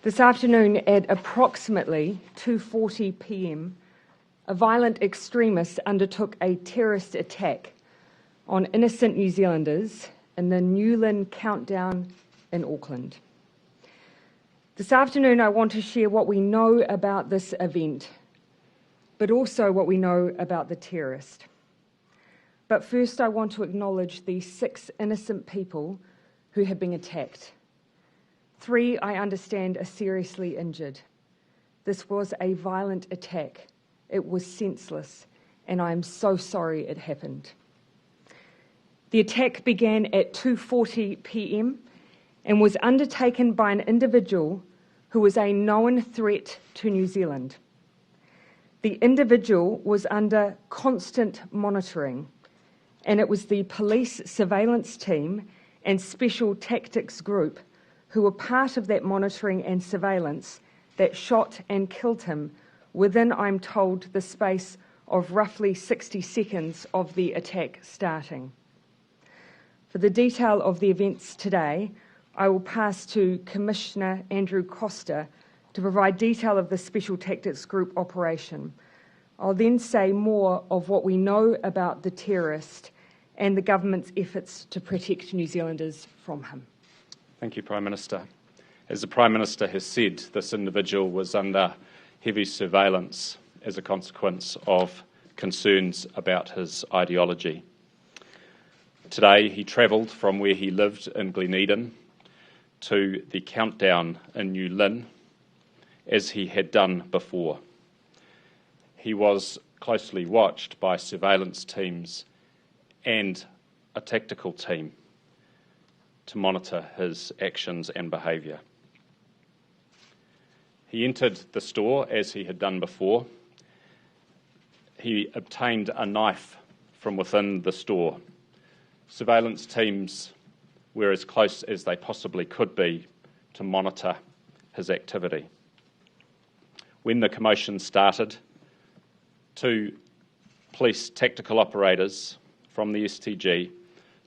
This afternoon at approximately 2:40 p.m, a violent extremist undertook a terrorist attack on innocent New Zealanders in the New Lynn Countdown in Auckland. This afternoon I want to share what we know about this event, but also what we know about the terrorist. But first I want to acknowledge the 6 innocent people who have been attacked. 3, I understand, are seriously injured. This was a violent attack. It was senseless, and I am so sorry it happened. The attack began at 2:40 p.m. and was undertaken by an individual who was a known threat to New Zealand. The individual was under constant monitoring, and it was the police surveillance team and special tactics group who were part of that monitoring and surveillance that shot and killed him within, I'm told, the space of roughly 60 seconds of the attack starting. For the detail of the events today, I will pass to Commissioner Andrew Costa to provide detail of the Special Tactics Group operation. I'll then say more of what we know about the terrorist and the government's efforts to protect New Zealanders from him. Thank you, Prime Minister. As the Prime Minister has said, this individual was under heavy surveillance as a consequence of concerns about his ideology. Today, he travelled from where he lived in Gleneden to the Countdown in New Lynn, as he had done before. He was closely watched by surveillance teams and a tactical team to monitor his actions and behaviour. He entered the store as he had done before. He obtained a knife from within the store. Surveillance teams were as close as they possibly could be to monitor his activity. When the commotion started, 2 police tactical operators from the STG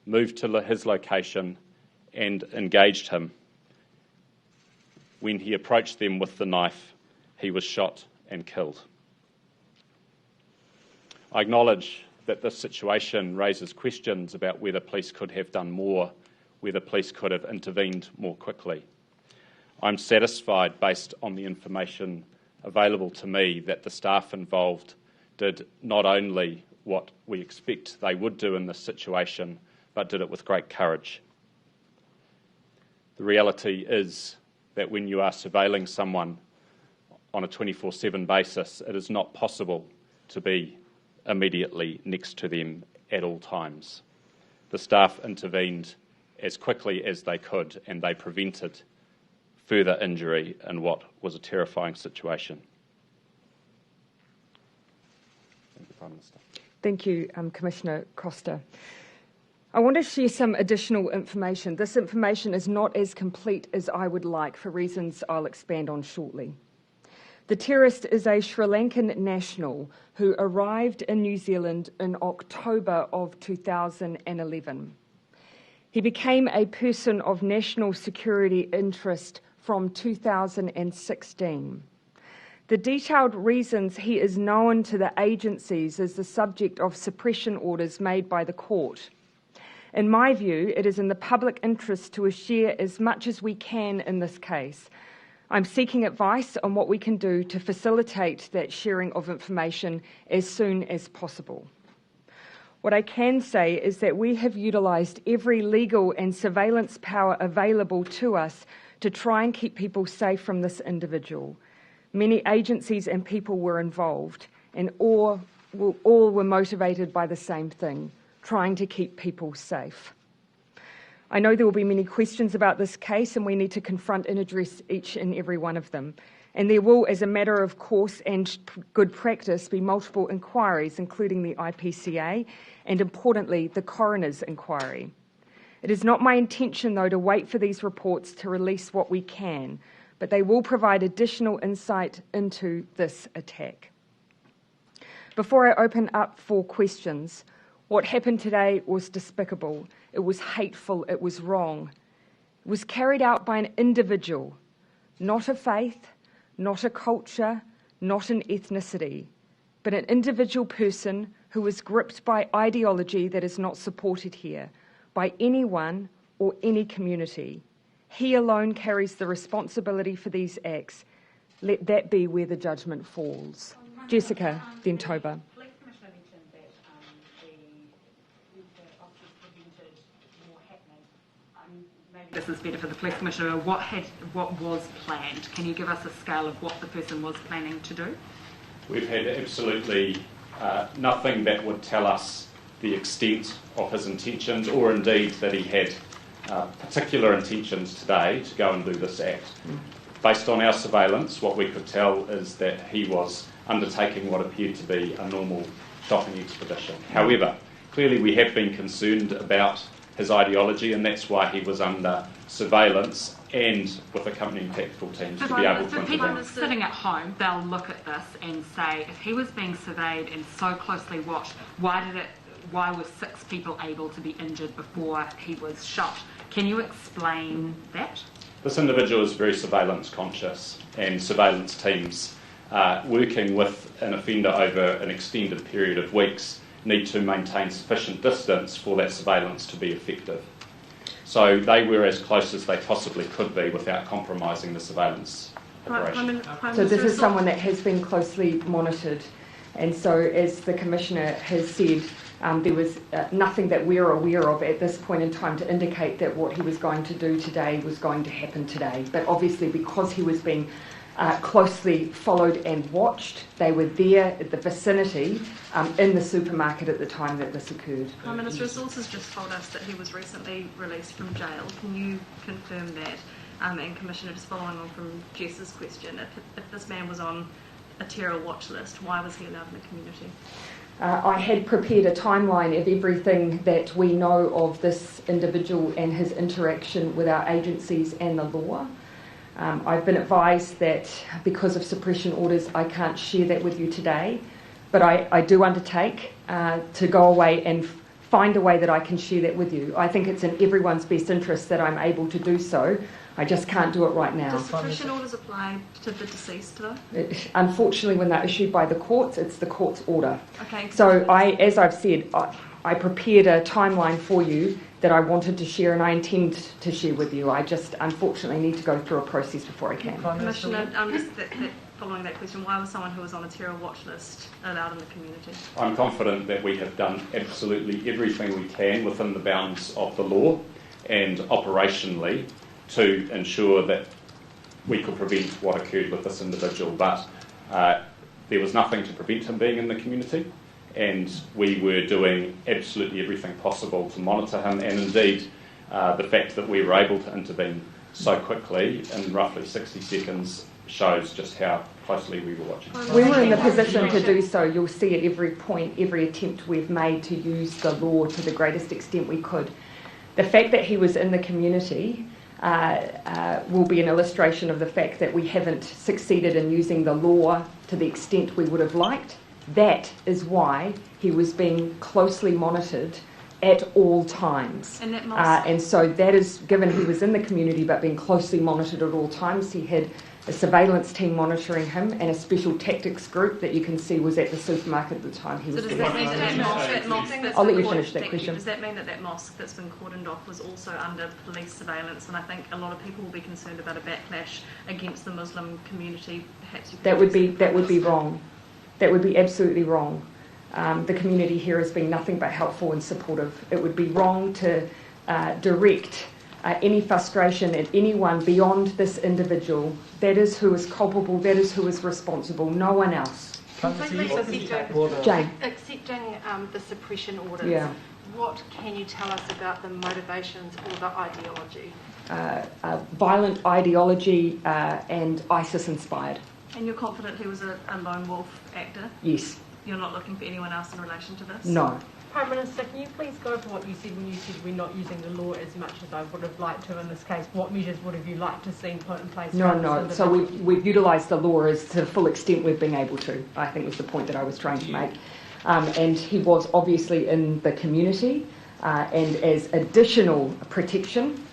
moved to his location and engaged him. When he approached them with the knife, he was shot and killed. I acknowledge that this situation raises questions about whether police could have done more, whether police could have intervened more quickly. I'm satisfied, based on the information available to me, that the staff involved did not only what we expect they would do in this situation, but did it with great courage. The reality is that when you are surveilling someone on a 24/7 basis, it is not possible to be immediately next to them at all times. The staff intervened as quickly as they could, and they prevented further injury in what was a terrifying situation. Thank you, Prime Minister. Thank you, Commissioner Costa. I want to share some additional information. This information is not as complete as I would like, for reasons I'll expand on shortly. The terrorist is a Sri Lankan national who arrived in New Zealand in October of 2011. He became a person of national security interest from 2016. The detailed reasons he is known to the agencies is the subject of suppression orders made by the court. In my view, it is in the public interest to share as much as we can in this case. I'm seeking advice on what we can do to facilitate that sharing of information as soon as possible. What I can say is that we have utilised every legal and surveillance power available to us to try and keep people safe from this individual. Many agencies and people were involved, and all were motivated by the same thing: trying to keep people safe. I know there will be many questions about this case, and we need to confront and address each and every one of them. And there will, as a matter of course and good practice, be multiple inquiries, including the IPCA and, importantly, the coroner's inquiry. It is not my intention, though, to wait for these reports to release what we can, but they will provide additional insight into this attack. Before I open up for questions, what happened today was despicable. It was hateful. It was wrong. It was carried out by an individual, not a faith, not a culture, not an ethnicity, but an individual person who was gripped by ideology that is not supported here by anyone or any community. He alone carries the responsibility for these acts. Let that be where the judgment falls. Jessica, then Toba. Police Commissioner mentioned that the officers prevented more happening. Maybe this is better for the Police Commissioner. What was planned? Can you give us a scale of what the person was planning to do? We've had absolutely nothing that would tell us the extent of his intentions, or indeed that he had particular intentions today to go and do this act. Based on our surveillance, what we could tell is that he was undertaking what appeared to be a normal shopping expedition. However, clearly we have been concerned about his ideology, and that's why he was under surveillance and with accompanying tactical teams to be able to intervene. People sitting at home, they'll look at this and say, if he was being surveyed and so closely watched, why were 6 people able to be injured before he was shot? Can you explain that? This individual is very surveillance conscious, and surveillance teams working with an offender over an extended period of weeks need to maintain sufficient distance for that surveillance to be effective. So they were as close as they possibly could be without compromising the surveillance operation. So this is someone that has been closely monitored, and so as the Commissioner has said, there was nothing that we're aware of at this point in time to indicate that what he was going to do today was going to happen today. But obviously, because he was being closely followed and watched, they were there at the vicinity in the supermarket at the time that this occurred. Prime Minister, sources just told us that he was recently released from jail. Can you confirm that? And Commissioner, just following on from Jess's question, if this man was on a terror watch list, why was he allowed in the community? I had prepared a timeline of everything that we know of this individual and his interaction with our agencies and the law. I've been advised that because of suppression orders, I can't share that with you today, but I do undertake to go away and find a way that I can share that with you. I think it's in everyone's best interest that I'm able to do so. I just can't do it right now. Do suppression orders apply to the deceased, though? Unfortunately, when they're issued by the courts, it's the court's order. Okay. So as I've said, I prepared a timeline for you that I wanted to share, and I intend to share with you. I just unfortunately need to go through a process before I can. Commissioner, following that question, why was someone who was on a terror watch list allowed in the community? I'm confident that we have done absolutely everything we can within the bounds of the law and operationally to ensure that we could prevent what occurred with this individual, but there was nothing to prevent him being in the community, and we were doing absolutely everything possible to monitor him, and indeed the fact that we were able to intervene so quickly in roughly 60 seconds shows just how closely we were watching. We were in the position to do so. You'll see at every point, every attempt we've made to use the law to the greatest extent we could. The fact that he was in the community will be an illustration of the fact that we haven't succeeded in using the law to the extent we would have liked. That is why he was being closely monitored at all times. And so that is, given he was in the community but being closely monitored at all times, he had a surveillance team monitoring him and a special tactics group that you can see was at the supermarket at the time he was there. Does that mean that mosque I'll let you finish that question. Does that mean that mosque that's been cordoned off was also under police surveillance? And I think a lot of people will be concerned about a backlash against the Muslim community. Perhaps that would be wrong. That would be absolutely wrong. The community here has been nothing but helpful and supportive. It would be wrong to direct any frustration at anyone beyond this individual. That is who is culpable, that is who is responsible, no one else. Jane. Accepting the suppression orders, what can you tell us about the motivations or the ideology? Violent ideology and ISIS inspired. And you're confident he was a lone wolf actor? Yes. You're not looking for anyone else in relation to this? No. Prime Minister, can you please go over what you said when you said we're not using the law as much as I would have liked to in this case? What measures would have you liked to see put in place? No. So we've utilised the law as to the full extent we've been able to, I think was the point that I was trying to make. And he was obviously in the community, and as additional protection,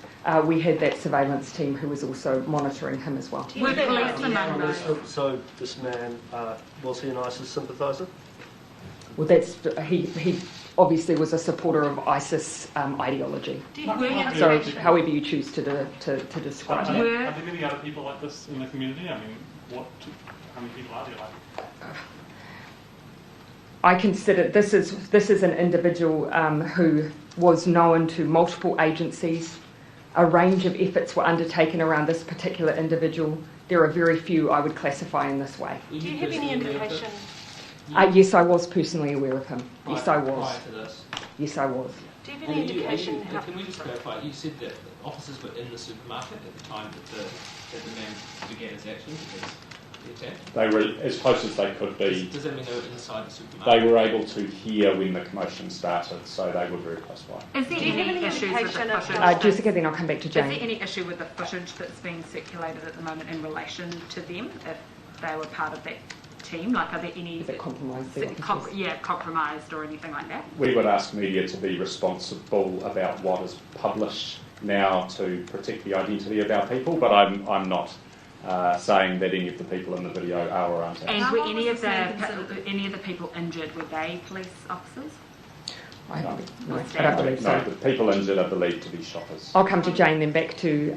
we had that surveillance team who was also monitoring him as well. Were police among those? So this man, was he an ISIS sympathiser? Well, he obviously was a supporter of ISIS ideology. So however you choose to describe it. Are there many other people like this in the community? I mean, how many people are there like? I consider this is an individual who was known to multiple agencies. A range of efforts were undertaken around this particular individual. There are very few I would classify in this way. Do you have any indication? Yes, I was personally aware of him. Yes, I was. Prior to this. Yes, I was. Do you have any indication? Can we just clarify? You said that officers were in the supermarket at the time that the man began his actions, the attack? They were as close as they could be. Does that mean they were inside the supermarket? They were able to hear when the commotion started, so they were very close by. Is there any issues with the footage? Jessica, then I'll come back to Jane. Is there any issue with the footage that's being circulated at the moment in relation to them, if they were part of that team? Like, are there any... Is it compromised? Compromised or anything like that? We would ask media to be responsible about what is published now to protect the identity of our people, but I'm not saying that any of the people in the video are or aren't. And were any of the people injured? Were they police officers? I don't believe so. No, the people injured are believed to be shoppers. I'll come to Jane, then back to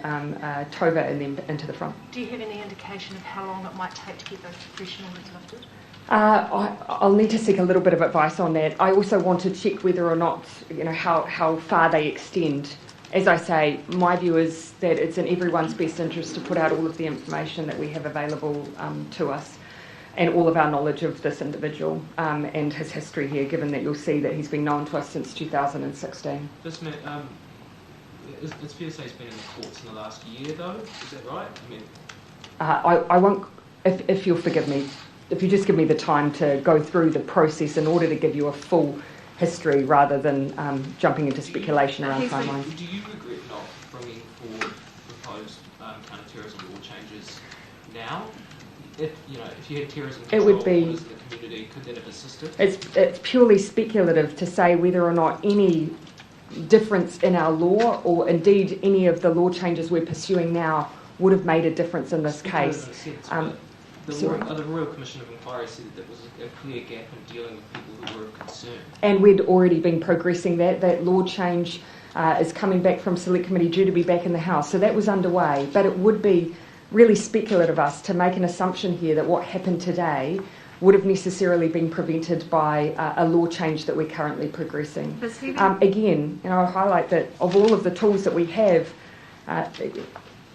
Tova, and then into the front. Do you have any indication of how long it might take to get those suppression orders lifted? I'll need to seek a little bit of advice on that. I also want to check whether or not, how far they extend. As I say, my view is that it's in everyone's best interest to put out all of the information that we have available to us, and all of our knowledge of this individual and his history here, given that you'll see that he's been known to us since 2016. This man, it's fair to say he's been in the courts in the last year, though. Is that right? I mean, I won't, if you'll forgive me, if you just give me the time to go through the process in order to give you a full history rather than jumping into speculation around timelines. Do you regret not bringing forward proposed counter-terrorism law changes now? If you had terrorism control orders in the community, could that have assisted? It's purely speculative to say whether or not any difference in our law, or indeed any of the law changes we're pursuing now, would have made a difference in this case. The Royal Commission of Inquiry said that there was a clear gap in dealing with people who were of concern. And we'd already been progressing that. That law change is coming back from Select Committee, due to be back in the House. So that was underway. But it would be really speculative of us to make an assumption here that what happened today would have necessarily been prevented by a law change that we're currently progressing. Again, I'll highlight that of all of the tools that we have,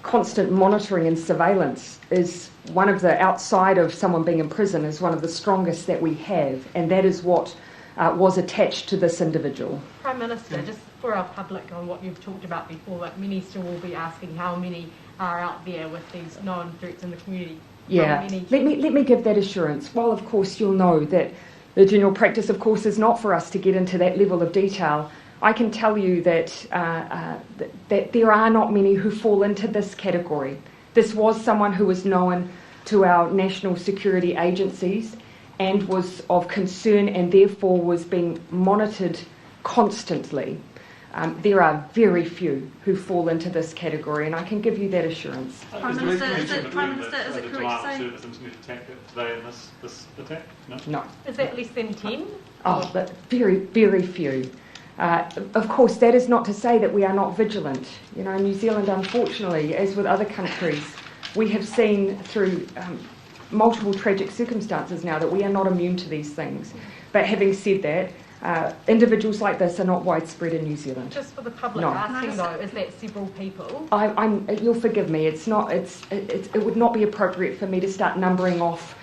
constant monitoring and surveillance is one of the, outside of someone being in prison, is one of the strongest that we have, and that is what was attached to this individual. Prime Minister, just for our public on what you've talked about before, like many still will be asking how many are out there with these known threats in the community. Yeah, let me give that assurance. While of course you'll know that the general practice of course is not for us to get into that level of detail, I can tell you that that there are not many who fall into this category. This was someone who was known to our national security agencies and was of concern, and therefore was being monitored constantly. There are very few who fall into this category, and I can give you that assurance. Prime Minister, is it correct to say? Service internet attack today in this attack? No. Is that less than 10? Oh, but very, very few. Of course, that is not to say that we are not vigilant. New Zealand, unfortunately, as with other countries, we have seen through multiple tragic circumstances now that we are not immune to these things. But having said that, individuals like this are not widespread in New Zealand. Just for the public asking though, is that several people? You'll forgive me. It would not be appropriate for me to start numbering off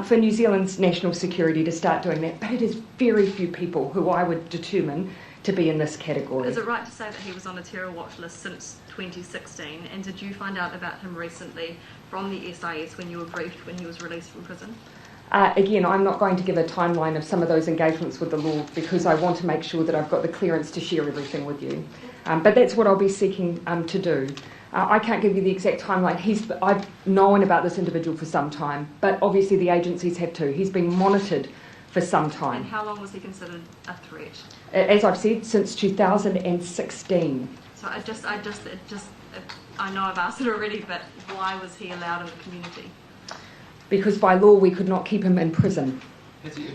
for New Zealand's national security to start doing that. But it is very few people who I would determine to be in this category. Is it right to say that he was on a terror watch list since 2016? And did you find out about him recently from the SIS when you were briefed when he was released from prison? Again, I'm not going to give a timeline of some of those engagements with the law because I want to make sure that I've got the clearance to share everything with you. But that's what I'll be seeking to do. I can't give you the exact timeline. I've known about this individual for some time, but obviously the agencies have too. He's been monitored for some time. And how long was he considered a threat? As I've said, since 2016. So So I know I've asked it already, but why was he allowed in the community? Because by law we could not keep him in prison.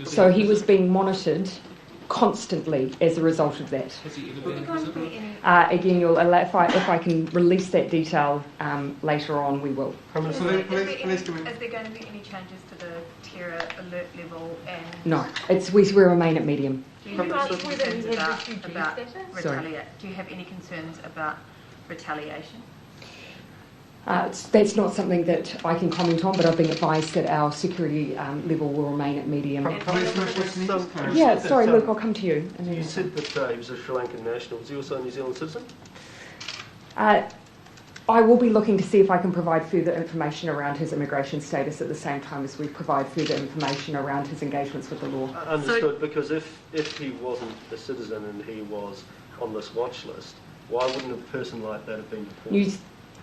So he was being monitored constantly as a result of that. Has he ever been in prison? Again, if I can release that detail later on, we will. Is there going to be any changes to the terror alert level? And No, we remain at medium. do you have any concerns about retaliation? Do you have any concerns about retaliation? That's not something that I can comment on, but I've been advised that our security level will remain at medium. Yeah, sorry, Luke, I'll come to you. And then You said that he was a Sri Lankan national. Is he also a New Zealand citizen? I will be looking to see if I can provide further information around his immigration status at the same time as we provide further information around his engagements with the law. Understood, because if he wasn't a citizen and he was on this watch list, why wouldn't a person like that have been deported?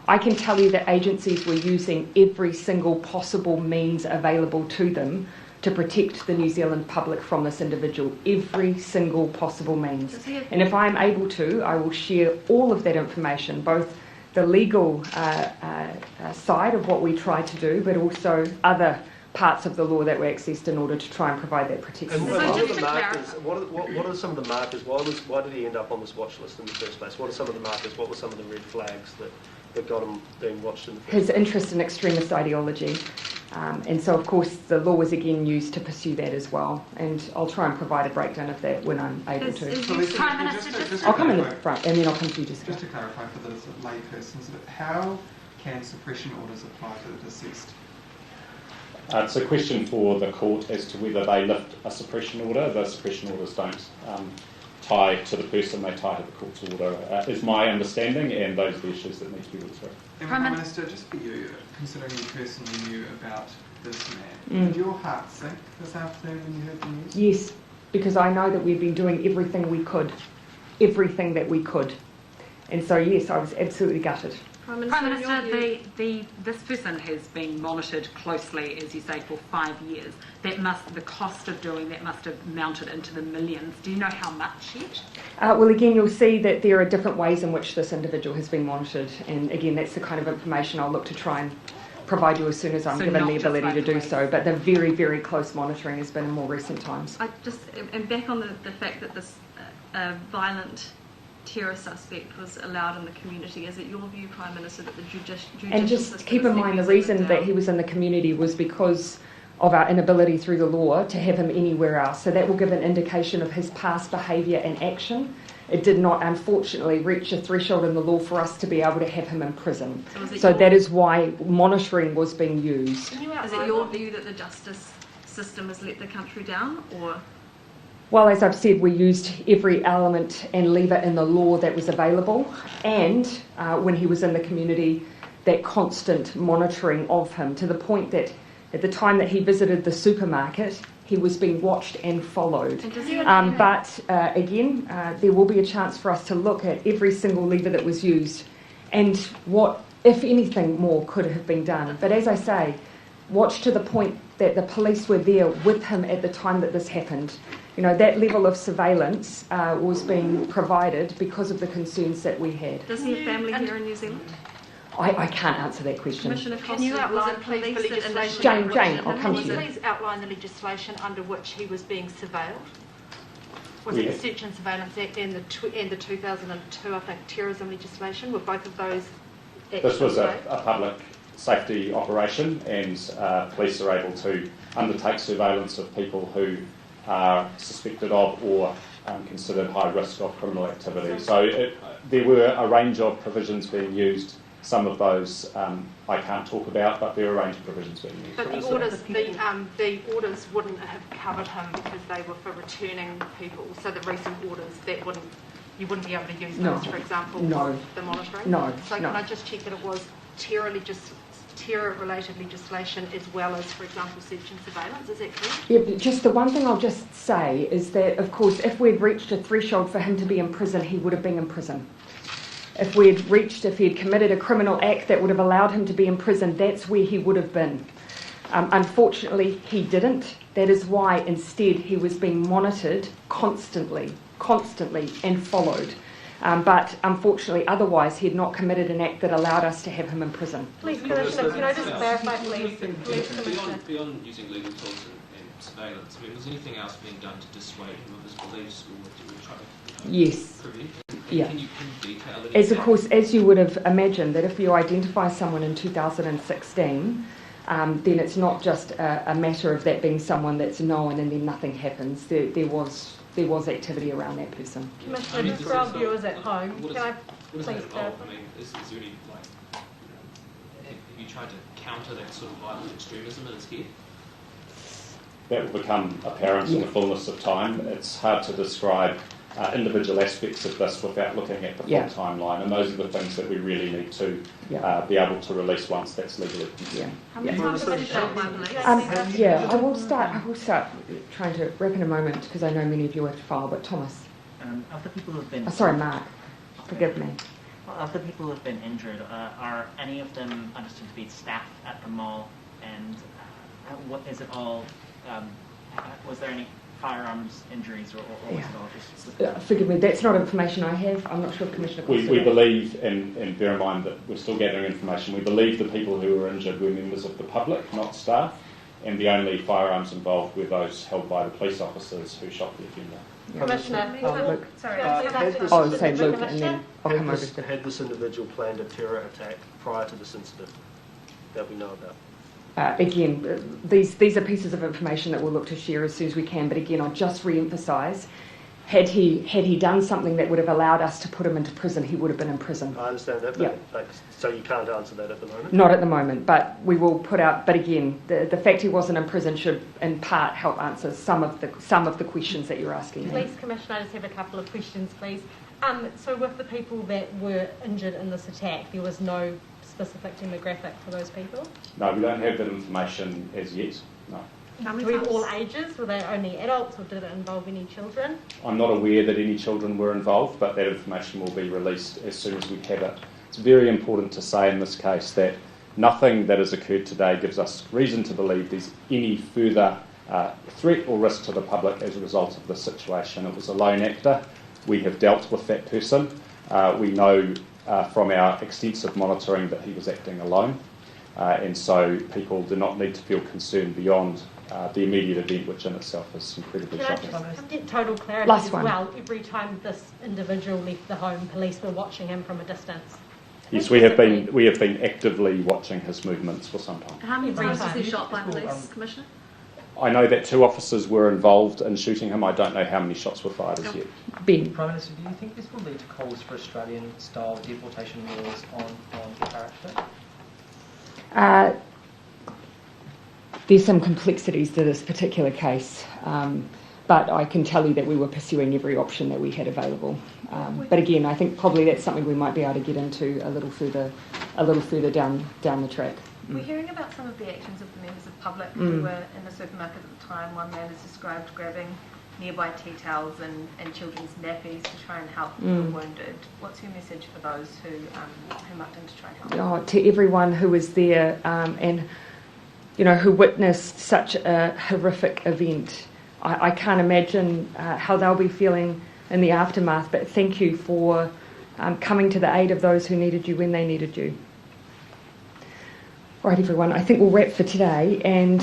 I can tell you that agencies were using every single possible means available to them to protect the New Zealand public from this individual, every single possible means. And if I'm able to, I will share all of that information, both the legal side of what we tried to do, but also other parts of the law that were accessed in order to try and provide that protection. And what are some of the markers? Why did he end up on this watch list in the first place? What are some of the markers? What were some of the red flags that got him being watched in the first place? His interest in extremist ideology. And so, of course, the law was again used to pursue that as well. And I'll try and provide a breakdown of that when I'm able to. Prime Minister, I'll come in the front and then I'll come to you, Jessica. Just to clarify for those laypersons, how can suppression orders apply to the deceased? It's a question for the court as to whether they lift a suppression order. The suppression orders don't tie to the person, they tie to the court's order, is my understanding, and those are the issues that need to be looked through. Prime Minister, just for you, considering you personally knew about this man, did your heart sink this afternoon when you heard the news? Yes, because I know that we've been doing everything we could, everything that we could. And so, yes, I was absolutely gutted. Prime Minister, this person has been monitored closely, as you say, for 5 years. The cost of doing that must have mounted into the millions. Do you know how much yet? Well, again, you'll see that there are different ways in which this individual has been monitored. And again, that's the kind of information I'll look to try and provide you as soon as I'm given the ability to do so. But the very, very close monitoring has been in more recent times. And back on the fact that this violent terror suspect was allowed in the community. Is it your view, Prime Minister, that the judicial and just keep in mind the reason that he was in the community was because of our inability through the law to have him anywhere else. So that will give an indication of his past behaviour and action. It did not, unfortunately, reach a threshold in the law for us to be able to have him in prison. So that is why monitoring was being used. Is it your view that the justice system has let the country down, or...? Well, as I've said, we used every element and lever in the law that was available, and when he was in the community, that constant monitoring of him, to the point that at the time that he visited the supermarket, he was being watched and followed. But again, there will be a chance for us to look at every single lever that was used and what, if anything, more could have been done. But as I say, watch to the point that the police were there with him at the time that this happened. You know, that level of surveillance was being provided because of the concerns that we had. Does he have family here in New Zealand? I can't answer that question. Commissioner Costa, can you outline, please, the legislation? Jane, I'll come to you. Can you please outline the legislation under which he was being surveilled? Was it the Search and Surveillance Act and the 2002, I think, terrorism legislation? Were both of those acts? This was a public safety operation, and police are able to undertake surveillance of people who are suspected of or considered high risk of criminal activity. So there were a range of provisions being used. Some of those I can't talk about, but there are a range of provisions being used. But the orders wouldn't have covered him because they were for returning people. So the recent orders, you wouldn't be able to use those, for example, for the monitoring? No. So can I just check that it was terror-related legislation as well as, for example, search and surveillance? Is that correct? Yeah, but just the one thing I'll just say is that, of course, if we'd reached a threshold for him to be in prison, he would have been in prison. If he had committed a criminal act that would have allowed him to be in prison, that's where he would have been. Unfortunately, he didn't. That is why, instead, he was being monitored constantly, and followed. But unfortunately, otherwise, he had not committed an act that allowed us to have him in prison. Please, Commissioner, can I just clarify, please? Beyond using legal tools and surveillance, I mean, was anything else being done to dissuade him of his beliefs or try to Yes. prevent him? Yeah. Can you detail it? As of course, as you would have imagined, that if you identify someone in 2016, then it's not just a matter of that being someone that's known and then nothing happens. There was activity around that person. Commissioner, just for our viewers at home, can I please clarify? I mean, is there any, like, have you tried to counter that sort of violent extremism in his head? That will become apparent in the fullness of time. It's hard to describe individual aspects of this without looking at the full timeline, and those are the things that we really need to be able to release once that's legally confirmed. How many times have you shot one police? I will start trying to wrap in a moment because I know many of you have to file, but Thomas. Of the people who have been... sorry, Mark. Forgive me. Well, of the people who have been injured, are any of them understood to be staff at the mall? And what is it all... was there any firearms injuries or was it all just... Forgive me, that's not information I have. I'm not sure if Commissioner Costa... We believe, and bear in mind that we're still gathering information, we believe the people who were injured were members of the public, not staff, and the only firearms involved were those held by the police officers who shot the offender. Commissioner, Luke. sorry. Say Luke and then I'll come over to... Had this individual planned a terror attack prior to this incident that we know about? Again, these are pieces of information that we'll look to share as soon as we can, but again, I'll just re-emphasise, had he done something that would have allowed us to put him into prison, he would have been in prison. I understand that, but so you can't answer that at the moment? Not at the moment, but we will put out, but again, the fact he wasn't in prison should in part help answer some of the questions that you're asking. Please, Commissioner, I just have a couple of questions, please. So with the people that were injured in this attack, there was no specific demographic for those people? No, we don't have that information as yet, no. Do we have all ages? Were they only adults or did it involve any children? I'm not aware that any children were involved, but that information will be released as soon as we have it. It's very important to say in this case that nothing that has occurred today gives us reason to believe there's any further threat or risk to the public as a result of this situation. It was a lone actor. We have dealt with that person. We know from our extensive monitoring that he was acting alone, and so people do not need to feel concerned beyond the immediate event, which in itself is incredibly shocking. Can I just get total clarity as well? Every time this individual left the home, police were watching him from a distance? Yes, we have been actively watching his movements for some time. How many times was he shot by police, Commissioner? I know that 2 officers were involved in shooting him. I don't know how many shots were fired as yet. Ben. Prime Minister, do you think this will lead to calls for Australian-style deportation laws on character? There's some complexities to this particular case, but I can tell you that we were pursuing every option that we had available. But again, I think probably that's something we might be able to get into a little further down the track. We're hearing about some of the actions of the members of the public who were in the supermarket at the time. One man is described grabbing nearby tea towels and children's nappies to try and help the wounded. What's your message for those who mucked in to try and help? To everyone who was there and who witnessed such a horrific event, I can't imagine how they'll be feeling in the aftermath. But thank you for coming to the aid of those who needed you when they needed you. All right, everyone, I think we'll wrap for today, and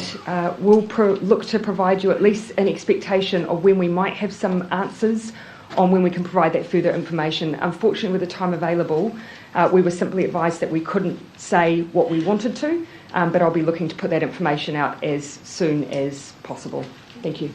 we'll look to provide you at least an expectation of when we might have some answers on when we can provide that further information. Unfortunately, with the time available, we were simply advised that we couldn't say what we wanted to, but I'll be looking to put that information out as soon as possible. Thank you.